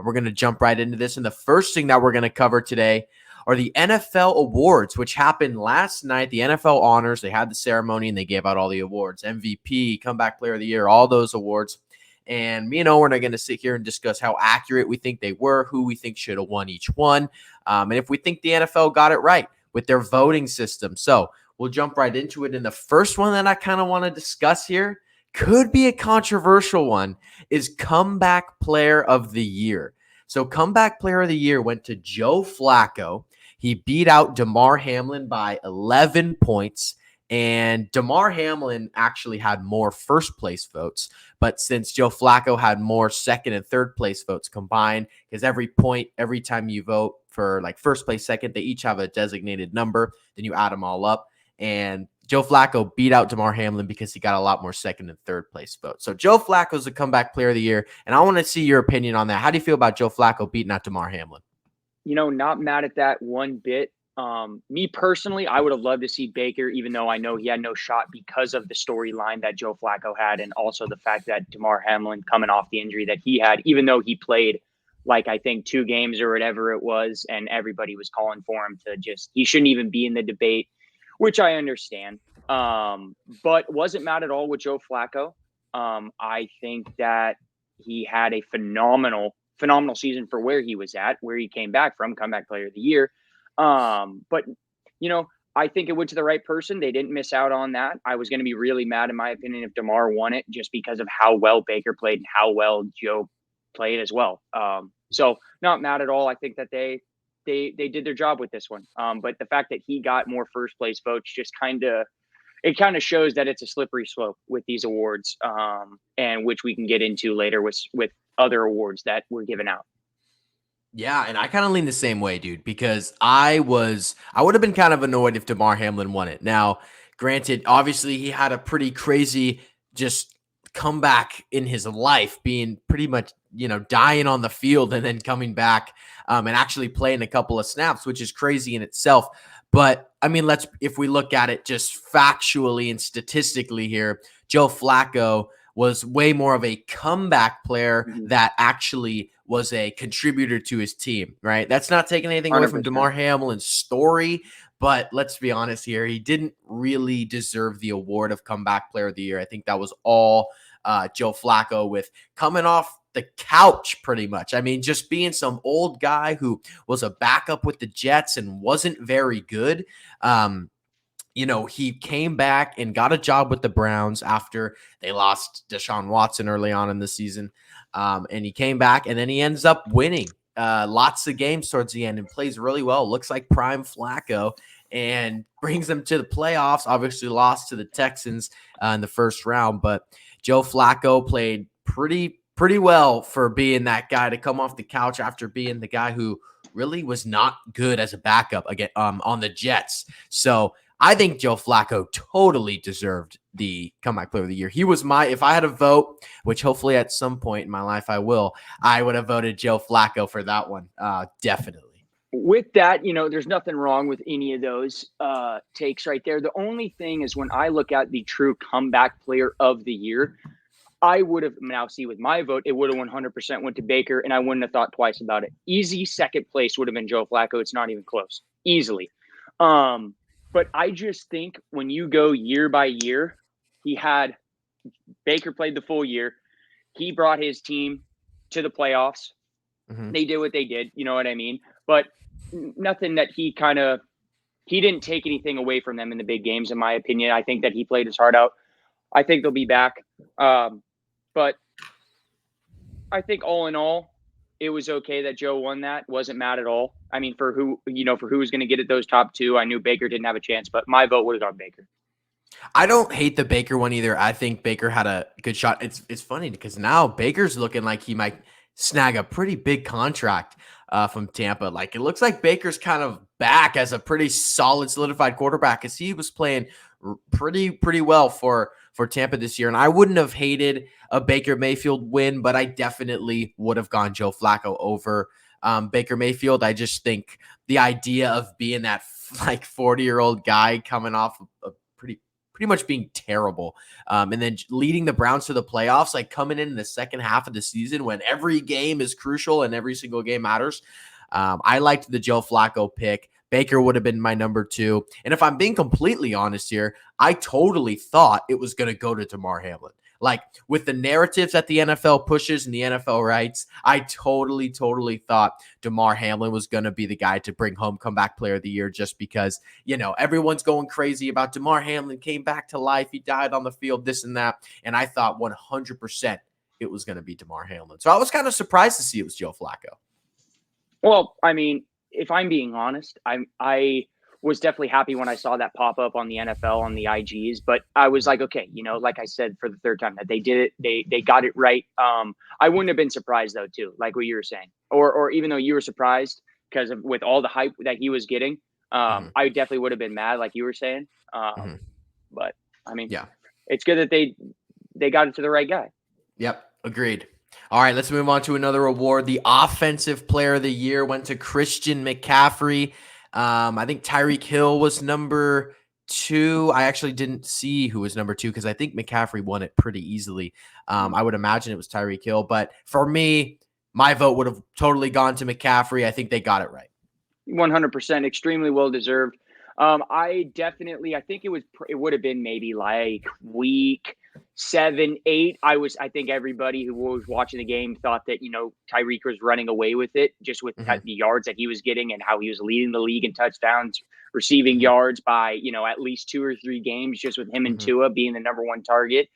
We're going to jump right into this. And the first thing that we're going to cover today are the NFL awards, which happened last night. The NFL honors, they had the ceremony and they gave out all the awards, MVP, comeback player of the year, all those awards. And me and Owen are going to sit here and discuss how accurate we think they were, who we think should have won each one, and if we think the NFL got it right with their voting system. So we'll jump right into it. And the first one that I kind of want to discuss here could be a controversial one, is comeback player of the year. So comeback player of the year went to Joe Flacco. He beat out Damar Hamlin by 11 points. And Damar Hamlin actually had more first place votes. But since Joe Flacco had more second and third place votes combined, because every time you vote for like first place, second, they each have a designated number. Then you add them all up. And Joe Flacco beat out Damar Hamlin because he got a lot more second and third place votes. So Joe Flacco is the comeback player of the year. And I want to see your opinion on that. How do you feel about Joe Flacco beating out Damar Hamlin? Not mad at that one bit. Me personally, I would have loved to see Baker, even though I know he had no shot because of the storyline that Joe Flacco had, and also the fact that Damar Hamlin coming off the injury that he had, even though he played like I think 2 games or whatever it was, and everybody was calling for him he shouldn't even be in the debate, which I understand. But wasn't mad at all with Joe Flacco. I think that he had a phenomenal season for where he was at, where he came back from, comeback player of the year. But I think it went to the right person. They didn't miss out on that. I was going to be really mad, in my opinion, if Damar won it, just because of how well Baker played and how well Joe played as well. So not mad at all. I think that they did their job with this one. But the fact that he got more first place votes just kind of shows that it's a slippery slope with these awards, and which we can get into later with other awards that were given out. Yeah, and I kind of lean the same way, dude, because I would have been kind of annoyed if Damar Hamlin won it. Now, granted, obviously he had a pretty crazy just comeback in his life, being pretty much, dying on the field and then coming back and actually playing a couple of snaps, which is crazy in itself. But I mean, if we look at it just factually and statistically here, Joe Flacco was way more of a comeback player that actually was a contributor to his team, right? That's not taking anything away from Damar Hamlin's story, but let's be honest here. He didn't really deserve the award of comeback player of the year. I think that was all Joe Flacco, with coming off the couch pretty much. I mean, just being some old guy who was a backup with the Jets and wasn't very good. He came back and got a job with the Browns after they lost Deshaun Watson early on in the season. And he came back and then he ends up winning lots of games towards the end and plays really well. Looks like prime Flacco and brings them to the playoffs. Obviously lost to the Texans in the first round, but Joe Flacco played pretty well for being that guy to come off the couch after being the guy who really was not good as a backup again on the Jets. So I think Joe Flacco totally deserved the comeback player of the year. He was if I had a vote, which hopefully at some point in my life I would have voted Joe Flacco for that one. Definitely. With that, there's nothing wrong with any of those takes right there. The only thing is, when I look at the true comeback player of the year, I would have with my vote, it would have 100% went to Baker, and I wouldn't have thought twice about it. Easy second place would have been Joe Flacco. It's not even close. Easily. But I just think when you go year by year, Baker played the full year. He brought his team to the playoffs. Mm-hmm. They did what they did. You know what I mean? But nothing that he didn't take anything away from them in the big games, in my opinion. I think that he played his heart out. I think they'll be back. But I think all in all, it was okay that Joe won that. Wasn't mad at all. I mean, for who was going to get at those top two, I knew Baker didn't have a chance, but my vote would have gone Baker. I don't hate the Baker one either. I think Baker had a good shot. It's funny because now Baker's looking like he might snag a pretty big contract from Tampa. Like, it looks like Baker's kind of back as a pretty solid, solidified quarterback, as he was playing pretty well for Tampa this year. And I wouldn't have hated a Baker Mayfield win, but I definitely would have gone Joe Flacco over Baker Mayfield. I just think the idea of being that 40-year-old guy coming off a pretty pretty much being terrible. And then leading the Browns to the playoffs, like coming in the second half of the season when every game is crucial and every single game matters. I liked the Joe Flacco pick. Baker would have been my number 2. And if I'm being completely honest here, I totally thought it was going to go to Damar Hamlin. Like with the narratives that the NFL pushes and the NFL writes, I totally thought Damar Hamlin was going to be the guy to bring home comeback player of the year just because, everyone's going crazy about Damar Hamlin came back to life. He died on the field, this and that. And I thought 100% it was going to be Damar Hamlin. So I was kind of surprised to see it was Joe Flacco. Well, I mean, if I'm being honest, I was definitely happy when I saw that pop up on the NFL on the IGs, but I was like, okay, like I said for the third time that they did it, they got it right. I wouldn't have been surprised though, too, like what you were saying, or even though you were surprised because with all the hype that he was getting, I definitely would have been mad, like you were saying. But I mean, yeah, it's good that they got it to the right guy. Yep, agreed. All right, let's move on to another award. The Offensive Player of the Year went to Christian McCaffrey. I think Tyreek Hill was number 2. I actually didn't see who was number 2 because I think McCaffrey won it pretty easily. I would imagine it was Tyreek Hill. But for me, my vote would have totally gone to McCaffrey. I think they got it right. 100%, extremely well deserved. I think it would have been maybe like week 7, 8. I think everybody who was watching the game thought that, Tyreek was running away with it just with the yards that he was getting and how he was leading the league in touchdowns, receiving yards by, at least 2 or 3 games just with him and Tua being the number 1 target.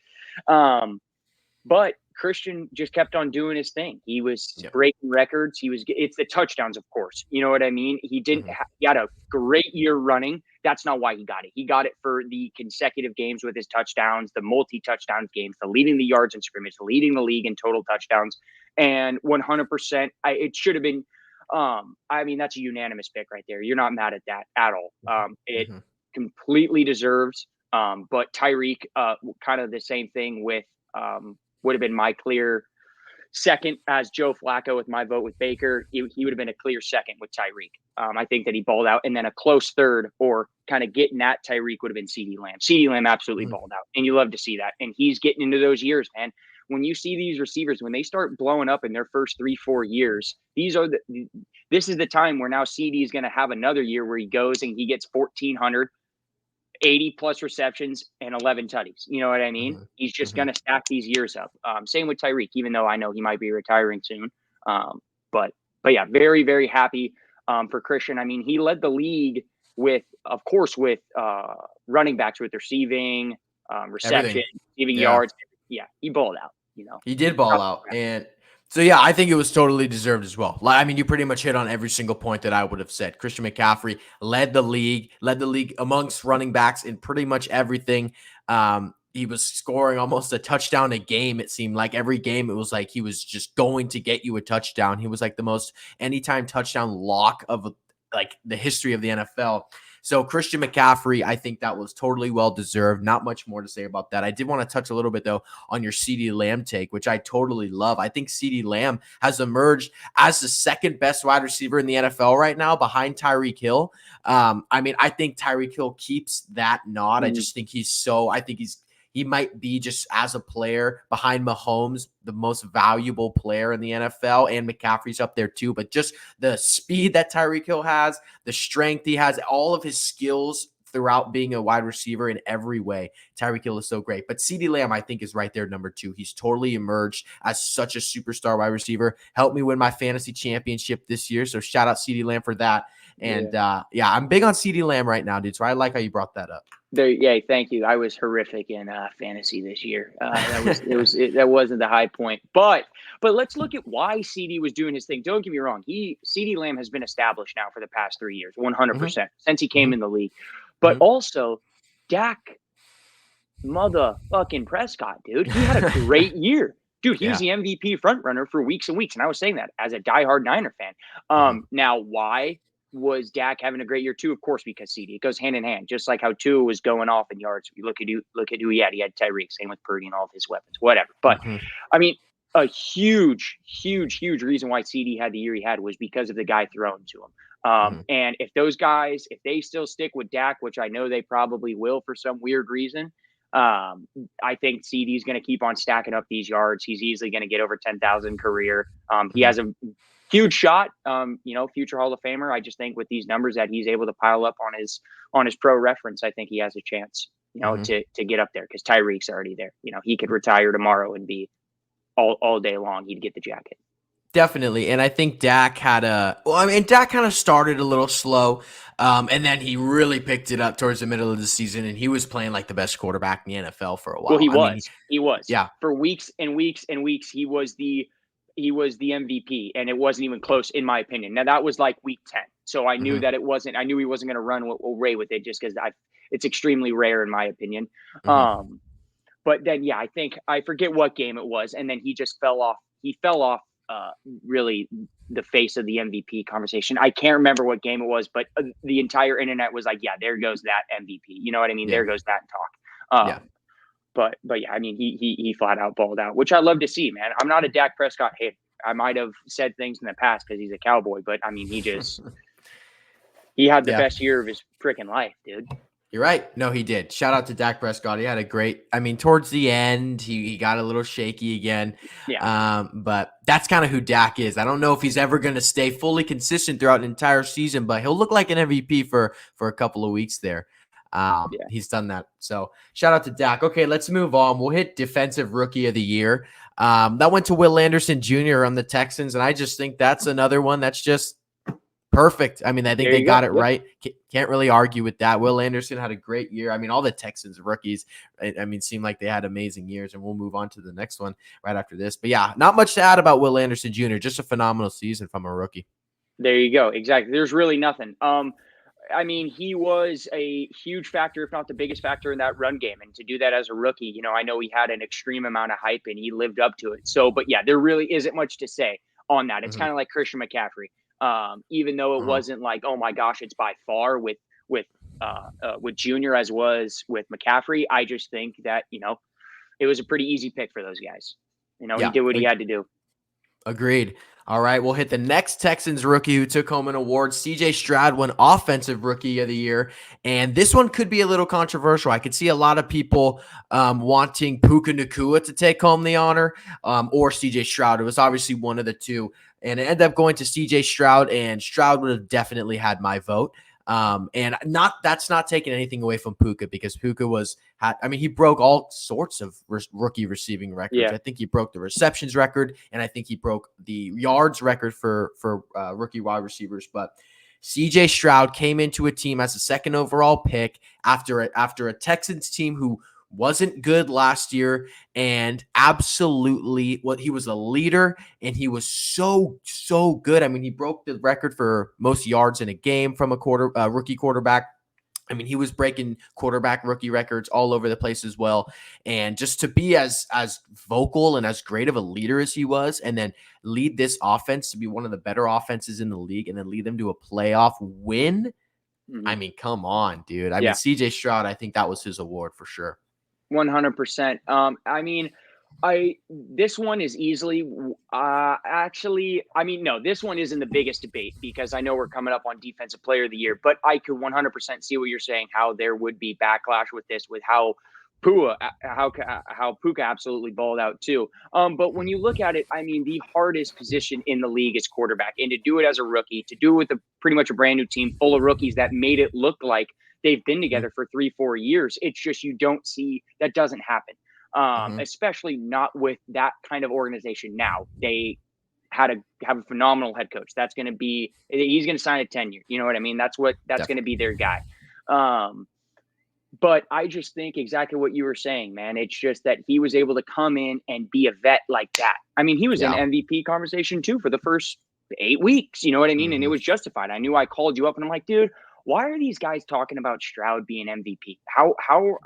But Christian just kept on doing his thing. He was breaking records. It's the touchdowns, of course. You know what I mean? He had a great year running. That's not why he got it. He got it for the consecutive games with his touchdowns, the multi-touchdowns games, the leading the yards in scrimmage, leading the league in total touchdowns. And 100%, it should have been, that's a unanimous pick right there. You're not mad at that at all. It completely deserves. But Tyreek, kind of the same thing with, would have been my clear second as Joe Flacco with my vote with Baker. He would have been a clear second with Tyreek. I think that he balled out. And then a close third or kind of getting at Tyreek would have been CeeDee Lamb. CeeDee Lamb absolutely balled out. And you love to see that. And he's getting into those years, man. When you see these receivers, when they start blowing up in their first 3-4 years, this is the time where now CeeDee is going to have another year where he goes and he gets 1,400. 80 plus receptions and 11 tutties. You know what I mean? He's just going to stack these years up. Same with Tyreek, even though I know he might be retiring soon. But yeah, very, very happy for Christian. I mean, he led the league with running backs with receiving, reception, receiving yards. Yeah, he balled out, He did ball out. And so, yeah, I think it was totally deserved as well. I mean, you pretty much hit on every single point that I would have said. Christian McCaffrey led the league amongst running backs in pretty much everything. He was scoring almost a touchdown a game. It seemed like every game, it was like he was just going to get you a touchdown. He was like the most anytime touchdown lock of like the history of the NFL. So Christian McCaffrey, I think that was totally well-deserved. Not much more to say about that. I did want to touch a little bit, though, on your CeeDee Lamb take, which I totally love. I think CeeDee Lamb has emerged as the second best wide receiver in the NFL right now behind Tyreek Hill. I think Tyreek Hill keeps that nod. I just think he might be just as a player behind Mahomes, the most valuable player in the NFL, and McCaffrey's up there too. But just the speed that Tyreek Hill has, the strength he has, all of his skills throughout being a wide receiver in every way. Tyreek Hill is so great. But CeeDee Lamb, I think, is right there, number 2. He's totally emerged as such a superstar wide receiver. Helped me win my fantasy championship this year. So shout out CeeDee Lamb for that. And I'm big on CeeDee Lamb right now, dude. So I like how you brought that up. Thank you. I was horrific in fantasy this year. That wasn't the high point. But let's look at why CD was doing his thing. Don't get me wrong. CD Lamb has been established now for the past 3 years, 100% since he came in the league. But also, Dak motherfucking Prescott, dude. He had a great year. Dude, he was the MVP frontrunner for weeks and weeks. And I was saying that as a diehard Niner fan. Now, why was Dak having a great year too? Of course, because CD. It goes hand in hand. Just like how Tua was going off in yards. You look at who he had. He had Tyreek. Same with Purdy and all of his weapons. Whatever. But, I mean, a huge, huge, huge reason why CD had the year he had was because of the guy thrown to him. And if those guys, if they still stick with Dak, which I know they probably will for some weird reason, I think CD's going to keep on stacking up these yards. He's easily going to get over 10,000 career. He has a huge shot, future Hall of Famer. I just think with these numbers that he's able to pile up on his pro reference, I think he has a chance, to get up there because Tyreek's already there. He could retire tomorrow and be all day long. He'd get the jacket. Definitely. And I think Dak Dak kind of started a little slow. And then he really picked it up towards the middle of the season, and he was playing like the best quarterback in the NFL for a while. Well, he was yeah, for weeks and weeks and weeks. He was the MVP, and it wasn't even close in my opinion. Now that was like week 10. So I knew that it wasn't, I knew he wasn't going to run away with it just because it's extremely rare in my opinion. But then, I think I forget what game it was. And then he just fell off. He fell off really the face of the MVP conversation. I can't remember what game it was, but the entire internet was like, yeah, there goes that MVP. You know what I mean? Yeah. There goes that talk. But yeah, I mean, he flat out balled out, which I love to see, man. I'm not a Dak Prescott hater. I might have said things in the past because he's a Cowboy, but I mean, he had the best year of his freaking life, dude. You're right. No, he did. Shout out to Dak Prescott. He had a great, towards the end, he got a little shaky again. Yeah. But that's kind of who Dak is. I don't know if he's ever going to stay fully consistent throughout an entire season, but he'll look like an MVP for a couple of weeks there. He's done that. So shout out to Dak. Okay, let's move on. We'll hit Defensive Rookie of the Year. That went to Will Anderson Jr. on the Texans, and I just think that's another one that's just perfect. I think they got it right. Can't really argue with that. Will Anderson had a great year. All the Texans rookies, seemed like they had amazing years, and we'll move on to the next one right after this. But yeah, not much to add about Will Anderson Jr. Just a phenomenal season from a rookie. There you go. Exactly. There's really nothing. He was a huge factor, if not the biggest factor in that run game. And to do that as a rookie, I know he had an extreme amount of hype and he lived up to it. So, but yeah, there really isn't much to say on that. It's kind of like Christian McCaffrey. Even though it wasn't like, oh my gosh, it's by far with Junior as was with McCaffrey. I just think that, it was a pretty easy pick for those guys. He did what he had to do. Agreed. All right, we'll hit the next Texans rookie who took home an award. CJ Stroud won Offensive Rookie of the Year, and this one could be a little controversial. I could see a lot of people wanting Puka Nacua to take home the honor or CJ Stroud. It was obviously one of the two, and it ended up going to CJ Stroud, and Stroud would have definitely had my vote. And that's not taking anything away from Puka because Puka he broke all sorts of rookie receiving records. Yeah. I think he broke the receptions record, and I think he broke the yards record for rookie wide receivers. But CJ Stroud came into a team as a second overall pick after a Texans team who wasn't good last year, and absolutely he was a leader, and he was so good. He broke the record for most yards in a game from a rookie quarterback. He was breaking quarterback rookie records all over the place as well. And just to be as vocal and as great of a leader as he was, and then lead this offense to be one of the better offenses in the league, and then lead them to a playoff win. Come on, dude. CJ Stroud, I think that was his award for sure. 100%. This one is easily, no, this one isn't the biggest debate because I know we're coming up on Defensive Player of the Year, but I could 100% see what you're saying, how there would be backlash with this, with how Puka absolutely balled out too. But when you look at it, the hardest position in the league is quarterback, and to do it as a rookie, to do it with pretty much a brand new team full of rookies that made it look like they've been together for 3-4 years. It's just, you don't see that doesn't happen. Especially not with that kind of organization. Now they have a phenomenal head coach. He's going to sign a 10-year. You know what I mean? That's going to be their guy. But I just think exactly what you were saying, man. It's just that he was able to come in and be a vet like that. He was in MVP conversation too for the first 8 weeks. You know what I mean? And it was justified. I knew I called you up and I'm like, dude, why are these guys talking about Stroud being MVP? How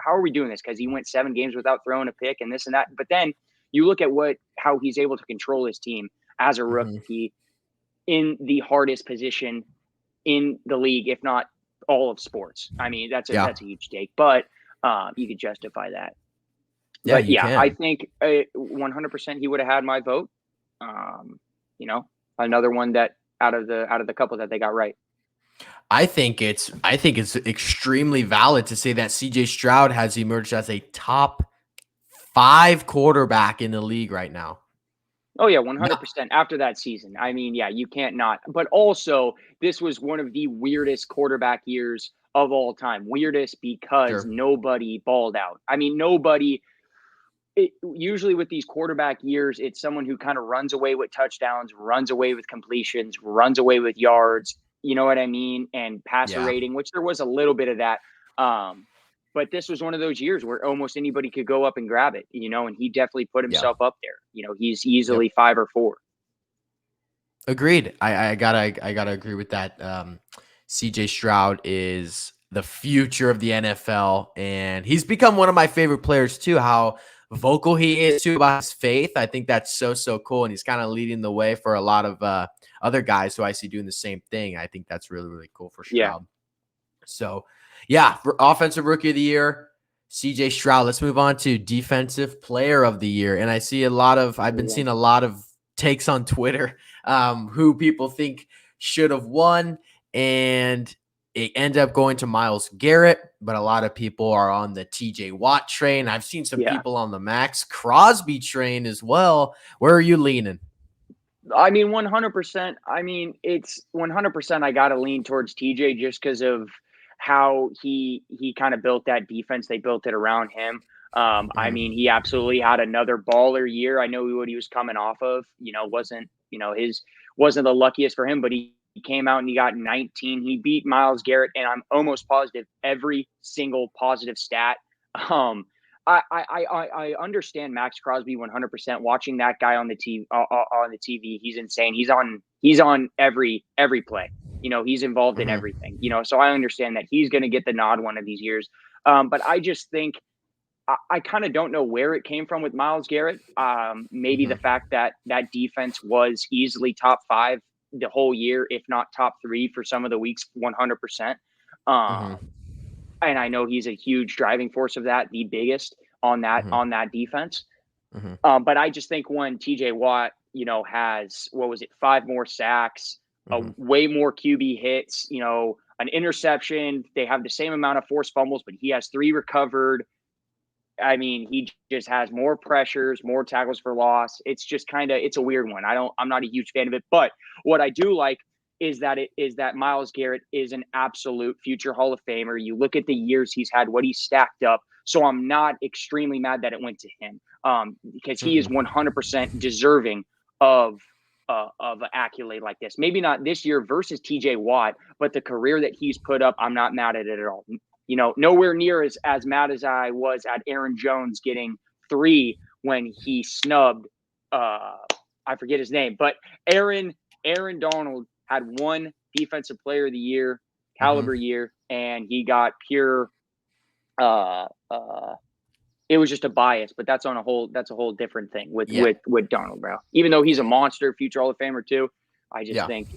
are we doing this? Because he went 7 games without throwing a pick and this and that. But then you look at how he's able to control his team as a rookie in the hardest position in the league, if not all of sports. That's a huge take, but you could justify that. Yeah, But you yeah, I can. think 100% he would have had my vote. You know, another one that out of the couple that they got right. I think it's extremely valid to say that CJ Stroud has emerged as a top 5 quarterback in the league right now. Oh yeah, No, 100% after that season. I mean, yeah, you can't not. But also, this was one of the weirdest quarterback years of all time. Weirdest because sure. nobody balled out. I mean, usually with these quarterback years, it's someone who kind of runs away with touchdowns, runs away with completions, runs away with yards. You know what I mean? And passer Yeah. rating, which there was a little bit of that. But this was one of those years where almost anybody could go up and grab it, and he definitely put Yeah. himself up there. He's Yep. easily 5 or 4. Agreed. I gotta agree with that. CJ Stroud is the future of the NFL, and he's become one of my favorite players too. How vocal he is too about his faith. I think that's so cool, and he's kind of leading the way for a lot of other guys who I see doing the same thing. I think that's really cool for Yeah. Stroud. So, yeah, for offensive rookie of the year, CJ Stroud. Let's move on to defensive player of the year. And I've been seeing a lot of takes on Twitter who people think should have won. And it ended up going to Myles Garrett, but a lot of people are on the TJ Watt train. I've seen some Yeah. people on the Max Crosby train as well. Where are you leaning? I mean, 100%. I mean, it's 100%. I got to lean towards TJ just because of how he kind of built that defense. They built it around him. I Mhm. mean, he absolutely had another baller year. I know what he was coming off of. Wasn't his wasn't the luckiest for him, but he came out and he got 19. He beat Myles Garrett, and I'm almost positive every single positive stat. Um, I understand Max Crosby 100%. Watching that guy on the TV, he's insane. He's on every play. He's involved in Mhm. everything. So I understand that he's going to get the nod one of these years. But I just think I kind of don't know where it came from with Myles Garrett. Maybe the Mhm. fact that that defense was easily top 5 the whole year, if not top 3 for some of the weeks, 100%. Mhm. And I know he's a huge driving force of that, the biggest on that Mhm. on that defense. Mhm. But I just think when TJ Watt, has what was it, 5 more sacks, Mhm. way more QB hits, an interception. They have the same amount of forced fumbles, but he has 3 recovered. I mean, he just has more pressures, more tackles for loss. It's just it's a weird one. I'm not a huge fan of it, but what I do like is that Myles Garrett is an absolute future Hall of Famer. You look at the years he's had, what he's stacked up. So I'm not extremely mad that it went to him, because he is Mhm. 100% deserving of an accolade like this. Maybe not this year versus TJ Watt, but the career that he's put up, I'm not mad at it at all. Nowhere near as mad as I was at Aaron Jones getting 3 when he snubbed I forget his name, but Aaron Donald had one defensive player of the year Mhm. caliber year, and he got pure uh uh it was just a bias, but that's a whole different thing with Yeah. Donald, bro. Even though he's a monster, future Hall of Famer too, I just Yeah. think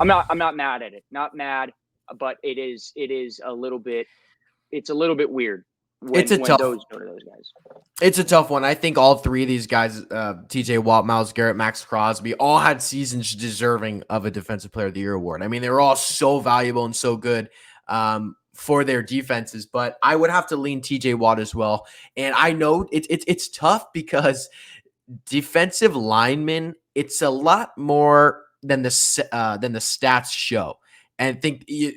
I'm not mad at it. Not mad, but it is a little bit weird It's when a when tough those go to those guys. It's a tough one. I think all three of these guys, TJ Watt, Myles Garrett, Max Crosby, all had seasons deserving of a Defensive Player of the Year award. I mean, they were all so valuable and so good for their defenses, but I would have to lean TJ Watt as well. And I know it's tough because defensive linemen, it's a lot more than the stats show. And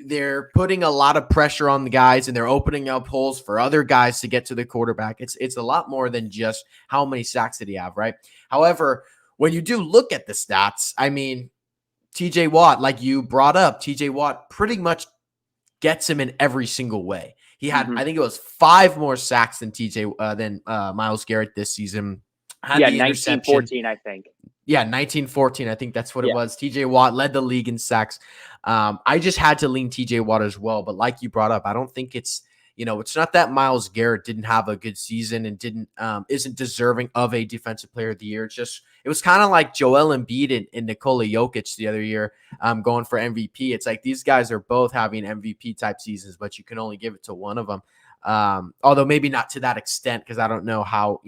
they're putting a lot of pressure on the guys, and they're opening up holes for other guys to get to the quarterback. It's a lot more than just how many sacks did he have, right? However, when you do look at the stats, I mean, TJ Watt, like you brought up, TJ Watt pretty much gets him in every single way. He had, Hmm. I think it was 5 more sacks than Myles Garrett this season. Had Yeah, the interception. 1914, I think. Yeah, 1914. I think that's what it Yeah. was. TJ Watt led the league in sacks. I just had to lean TJ Watt as well. But like you brought up, I don't think it's not that Myles Garrett didn't have a good season and isn't deserving of a defensive player of the year. It was kind of like Joel Embiid and Nikola Jokic the other year going for MVP. It's like these guys are both having MVP type seasons, but you can only give it to one of them. Although maybe not to that extent, because I don't know how,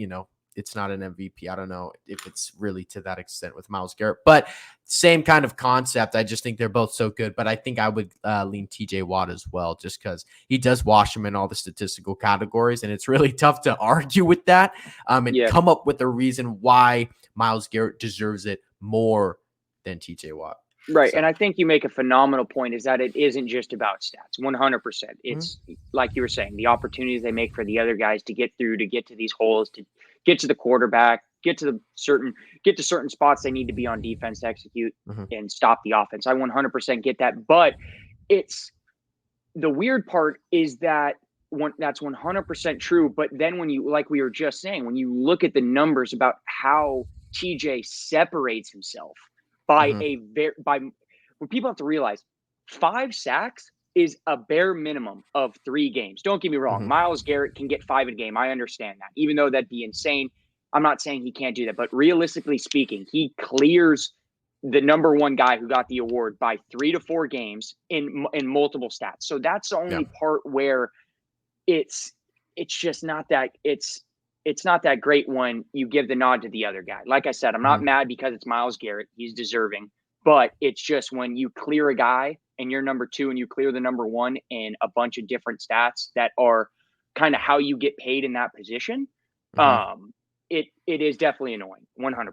it's not an MVP. I don't know if it's really to that extent with Myles Garrett, but same kind of concept. I just think they're both so good, but I think I would lean TJ Watt as well, just because he does wash him in all the statistical categories, and it's really tough to argue with that and come up with a reason why Myles Garrett deserves it more than TJ Watt. Right. So. And I think you make a phenomenal point, is that it isn't just about stats. 100%. It's like you were saying, the opportunities they make for the other guys to get through, to get to these holes, to get to the quarterback, get to certain spots they need to be on defense to execute and stop the offense. I 100% get that. But it's the weird part is that that's 100% true. But then when you, like we were just saying, when you look at the numbers about how TJ separates himself by what people have to realize, 5 sacks is a bare minimum of 3 games. Don't get me wrong. Myles Garrett can get 5 a game. I understand that, even though that'd be insane. I'm not saying he can't do that, but realistically speaking, he clears the number 1 guy who got the award by 3 to 4 games in multiple stats. So that's the only part where it's just not that it's not that great when you give the nod to the other guy. Like I said, I'm not mad because it's Myles Garrett. He's deserving. But it's just when you clear a guy and you're number 2 and you clear the number 1 in a bunch of different stats that are kind of how you get paid in that position, it is definitely annoying, 100%.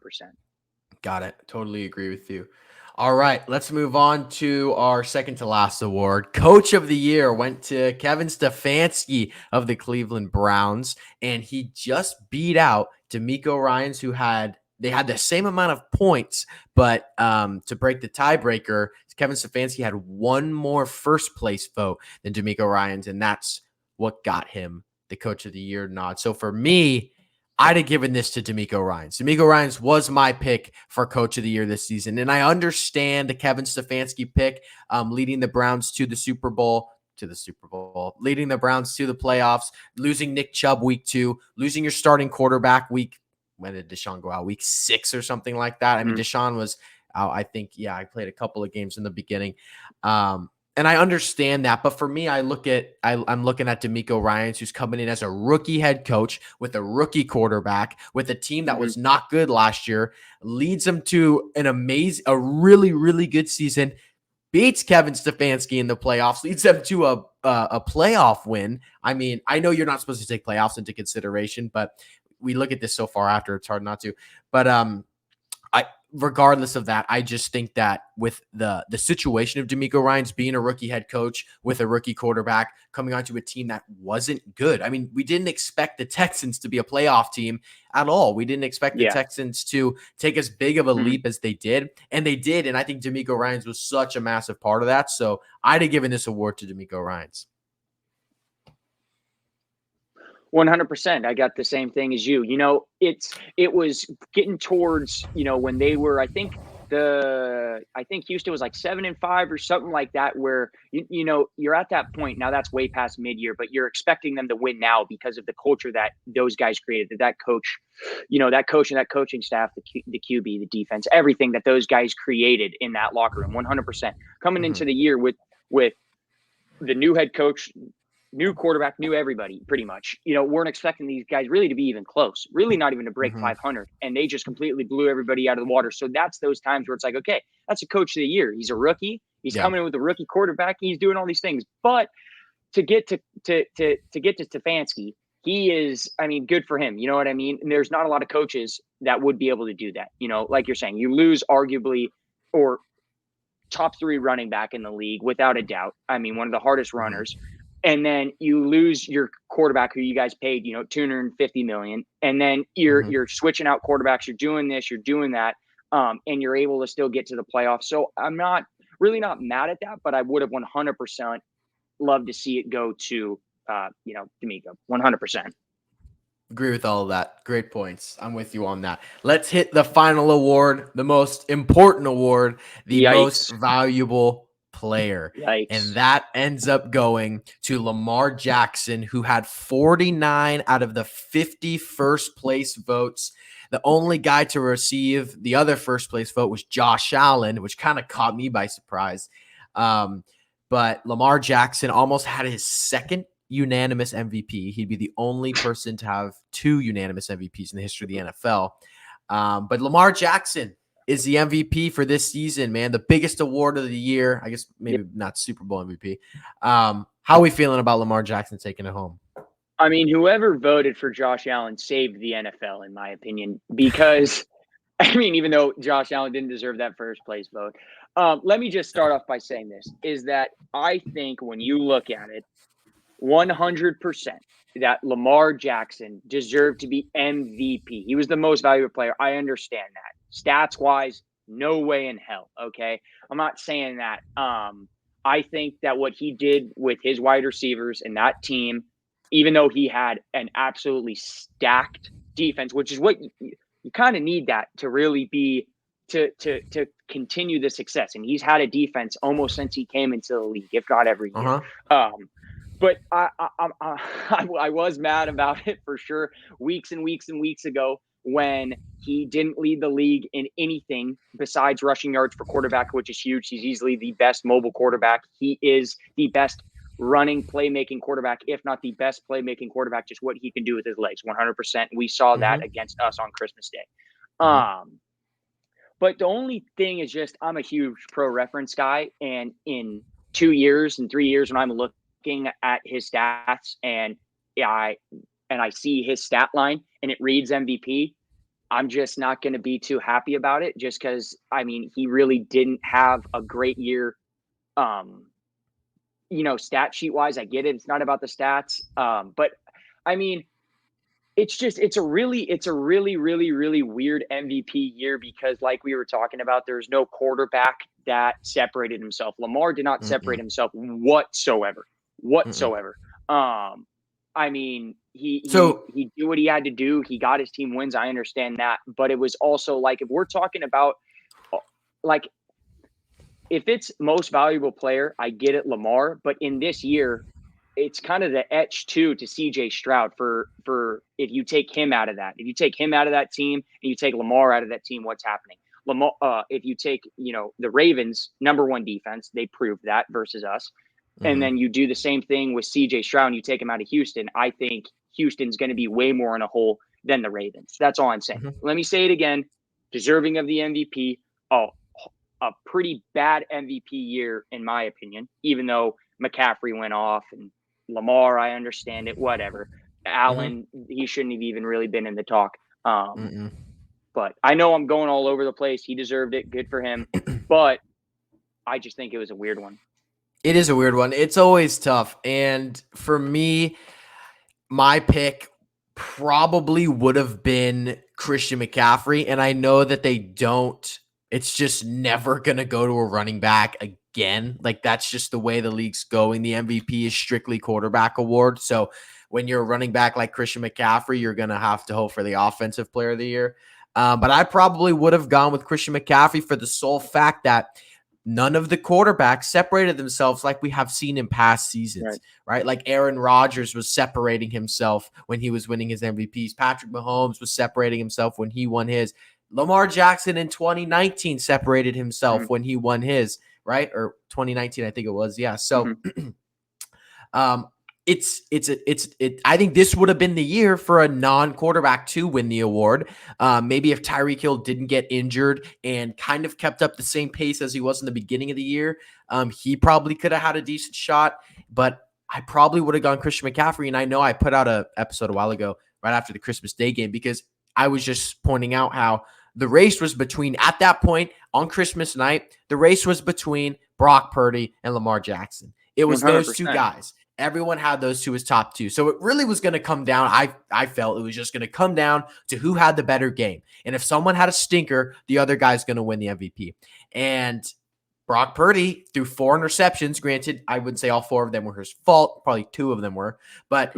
Got it. Totally agree with you. All right, let's move on to our second to last award. Coach of the Year went to Kevin Stefanski of the Cleveland Browns, and he just beat out DeMeco Ryans, they had the same amount of points, but to break the tiebreaker, Kevin Stefanski had 1 more first place vote than DeMeco Ryans, and that's what got him the Coach of the Year nod. So for me, I'd have given this to DeMeco Ryans. DeMeco Ryans was my pick for Coach of the Year this season, and I understand the Kevin Stefanski pick, leading the Browns to the Super Bowl, leading the Browns to the playoffs, losing Nick Chubb week 2, losing your starting quarterback when did Deshaun go out? Week 6 or something like that. I mean, Deshaun was out, I think, I played a couple of games in the beginning. And I understand that, but for me, I'm looking at DeMeco Ryans, who's coming in as a rookie head coach with a rookie quarterback, with a team that was not good last year, leads them to a really, really good season, beats Kevin Stefanski in the playoffs, leads them to a playoff win. I mean, I know you're not supposed to take playoffs into consideration, but we look at this so far after, it's hard not to. But regardless of that, I just think that with the situation of DeMeco Ryans being a rookie head coach with a rookie quarterback coming onto a team that wasn't good. I mean, we didn't expect the Texans to be a playoff team at all. We didn't expect the Texans to take as big of a leap as they did, and they did. And I think DeMeco Ryans was such a massive part of that. So I'd have given this award to DeMeco Ryans. 100%. I got the same thing as you. It was getting towards, when they were, I think Houston was like 7-5 or something like that, where you're at that point now. That's way past mid-year, but you're expecting them to win now because of the culture that those guys created. That coach, that coach and that coaching staff, the QB, the defense, everything that those guys created in that locker room. 100% coming into the year with the new head coach, new quarterback, new everybody, pretty much. Weren't expecting these guys really to be even close, really not even to break 500. And they just completely blew everybody out of the water. So that's those times where it's like, okay, that's a coach of the year. He's a rookie. He's coming in with a rookie quarterback. He's doing all these things. But to get to Stefanski, he is, good for him. You know what I mean? And there's not a lot of coaches that would be able to do that. Like you're saying, you lose arguably or top 3 running back in the league without a doubt. One of the hardest runners. And then you lose your quarterback who you guys paid, $250 million. And then you're switching out quarterbacks. You're doing this, you're doing that. And you're able to still get to the playoffs. So I'm not mad at that, but I would have 100% loved to see it go to, DeMeco. 100%. Agree with all of that. Great points. I'm with you on that. Let's hit the final award, the most important award, the most valuable player. Yikes. And that ends up going to Lamar Jackson, who had 49 out of the 50 first place votes. The only guy to receive the other first place vote was Josh Allen, which kind of caught me by surprise. But Lamar Jackson almost had his second unanimous MVP. He'd be the only person to have 2 unanimous MVPs in the history of the NFL. But Lamar Jackson is the MVP for this season, man. The biggest award of the year. I guess maybe not Super Bowl MVP. How are we feeling about Lamar Jackson taking it home? I mean, whoever voted for Josh Allen saved the NFL, in my opinion, because I mean, even though Josh Allen didn't deserve that first place vote. Let me just start off by saying this, is that I think when you look at it, 100% that Lamar Jackson deserved to be MVP. He was the most valuable player. I understand that. Stats wise, no way in hell. Okay. I'm not saying that. I think that what he did with his wide receivers and that team, even though he had an absolutely stacked defense, which is what you kind of need that to really be to continue the success. And he's had a defense almost since he came into the league, if not every year. But I was mad about it for sure weeks and weeks and weeks ago when he didn't lead the league in anything besides rushing yards for quarterback, which is huge. He's easily the best mobile quarterback. He is the best running playmaking quarterback, if not the best playmaking quarterback, just what he can do with his legs, 100%. We saw that against us on Christmas Day. But the only thing is just I'm a huge pro reference guy, and in 2 years and 3 years when I'm looking at his stats and I see his stat line and it reads MVP, I'm just not going to be too happy about it, just because, I mean, he really didn't have a great year. Stat sheet wise, I get it. It's not about the stats. But I mean, it's a really, really weird MVP year because, like we were talking about, there's no quarterback that separated himself. Lamar did not separate himself whatsoever. I mean, he did what he had to do. He got his team wins. I understand that. But it was also like, if we're talking about, like, if it's most valuable player, I get it, Lamar. But in this year, it's kind of the etch too to CJ Stroud for if you take him out of that. If you take him out of that team and you take Lamar out of that team, what's happening? Lamar, if you take, the Ravens, number 1 defense, they proved that versus us. And then you do the same thing with CJ Stroud and you take him out of Houston. I think Houston's going to be way more in a hole than the Ravens. That's all I'm saying. Let me say it again. Deserving of the MVP. A pretty bad MVP year, in my opinion, even though McCaffrey went off and Lamar, I understand it, whatever. Allen, he shouldn't have even really been in the talk. But I know I'm going all over the place. He deserved it. Good for him. But I just think it was a weird one. It is a weird one. It's always tough. And for me, my pick probably would have been Christian McCaffrey. And I know that they don't. It's just never going to go to a running back again. Like, that's just the way the league's going. The MVP is strictly quarterback award. So when you're a running back like Christian McCaffrey, you're going to have to hope for the offensive player of the year. But I probably would have gone with Christian McCaffrey for the sole fact that none of the quarterbacks separated themselves like we have seen in past seasons, right? Like Aaron Rodgers was separating himself when he was winning his MVPs. Patrick Mahomes was separating himself when he won his. Lamar Jackson in 2019 separated himself when he won his, right? Or 2019, I think it was. Yeah. So I think this would have been the year for a non-quarterback to win the award. Maybe if Tyreek Hill didn't get injured and kind of kept up the same pace as he was in the beginning of the year, he probably could have had a decent shot, but I probably would have gone Christian McCaffrey. And I know I put out an episode a while ago right after the Christmas Day game because I was just pointing out how the race was between, at that point on Christmas night, the race was between Brock Purdy and Lamar Jackson. It was 100%. Those two guys. Everyone had those two as top 2. So it really was going to come down. I felt it was just going to come down to who had the better game. And if someone had a stinker, the other guy's going to win the MVP. And Brock Purdy threw 4 interceptions. Granted, I wouldn't say all 4 of them were his fault. Probably 2 of them were. But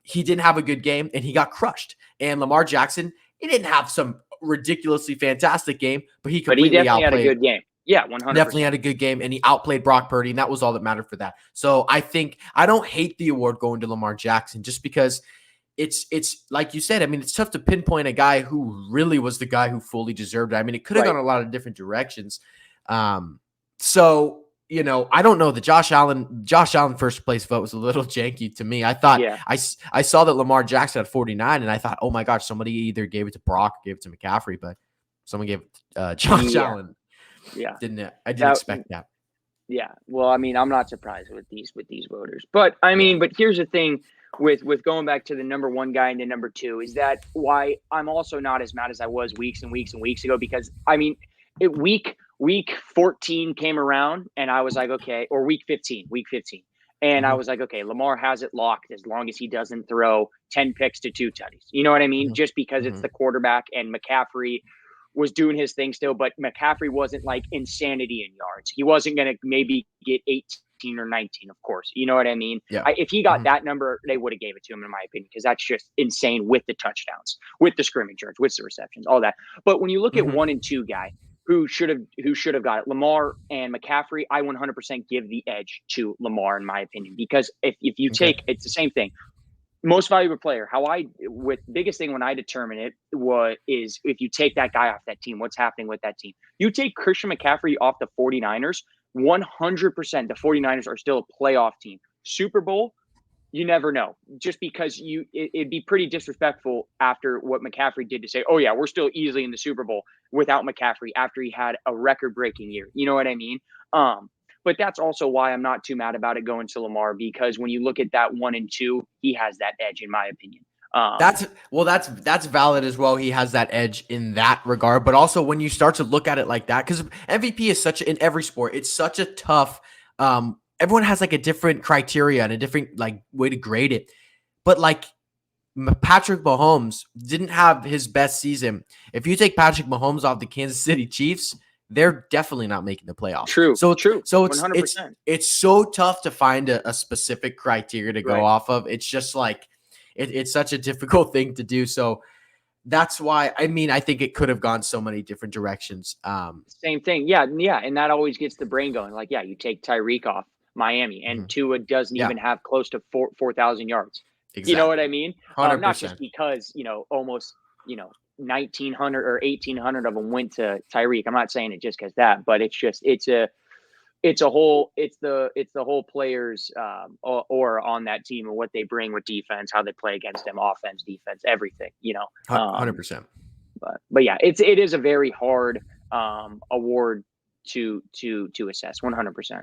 he didn't have a good game, and he got crushed. And Lamar Jackson, he didn't have some ridiculously fantastic game, but he completely outplayed. Had a good game. Yeah, 100%. Definitely had a good game, and he outplayed Brock Purdy, and that was all that mattered for that. So I think I don't hate the award going to Lamar Jackson just because it's like you said. I mean, it's tough to pinpoint a guy who really was the guy who fully deserved it. I mean, it could have gone a lot of different directions. So I don't know. The Josh Allen first place vote was a little janky to me. I thought Yeah. I saw that Lamar Jackson had 49, and I thought, oh my gosh, somebody either gave it to Brock or gave it to McCaffrey, but someone gave it to Josh Yeah. Allen. Yeah. I didn't expect that. Yeah. Well, I mean, I'm not surprised with these voters. But I mean, but here's the thing with going back to the number one guy and the number two is that why I'm also not as mad as I was weeks and weeks and weeks ago, because I mean, week 14 came around and I was like, okay, or week 15. And I was like, okay, Lamar has it locked as long as he doesn't throw 10 picks to 2 tutties. You know what I mean? Just because it's the quarterback, and McCaffrey was doing his thing still, but McCaffrey wasn't like insanity in yards. He wasn't going to maybe get 18 or 19, of course. You know what I mean? Yeah. If he got that number, they would have gave it to him, in my opinion, because that's just insane with the touchdowns, with the scrimmage yards, with the receptions, all that. But when you look at 1 and 2 guy who should have got it, Lamar and McCaffrey, I 100% give the edge to Lamar, in my opinion, because if you take, it's the same thing. Most valuable player, biggest thing when I determine it is if you take that guy off that team, what's happening with that team. You take Christian McCaffrey off the 49ers, 100% the 49ers are still a playoff team. Super Bowl, you never know, just because it'd be pretty disrespectful after what McCaffrey did to say, oh yeah, we're still easily in the Super Bowl without McCaffrey after he had a record-breaking year. You know what I mean? But that's also why I'm not too mad about it going to Lamar, because when you look at that 1 and 2, he has that edge, in my opinion. That's valid as well. He has that edge in that regard, but also when you start to look at it like that, because MVP is in every sport, it's such a tough. Everyone has like a different criteria and a different like way to grade it, but like Patrick Mahomes didn't have his best season. If you take Patrick Mahomes off the Kansas City Chiefs, they're definitely not making the playoffs. True. So 100%. it's so tough to find a specific criteria to go off of. It's just like it's such a difficult thing to do. So that's why, I mean, I think it could have gone so many different directions. Same thing. Yeah. And that always gets the brain going. Like, yeah, you take Tyreek off Miami, and Tua doesn't even have close to 4,000 yards. Exactly. You know what I mean? Not just because, almost, 1,900 or 1,800 of them went to Tyreek. I'm not saying it just because that, but it's the whole players or on that team and what they bring with defense, how they play against them, offense, defense, everything, 100%. But yeah, it is a very hard award to assess, 100%.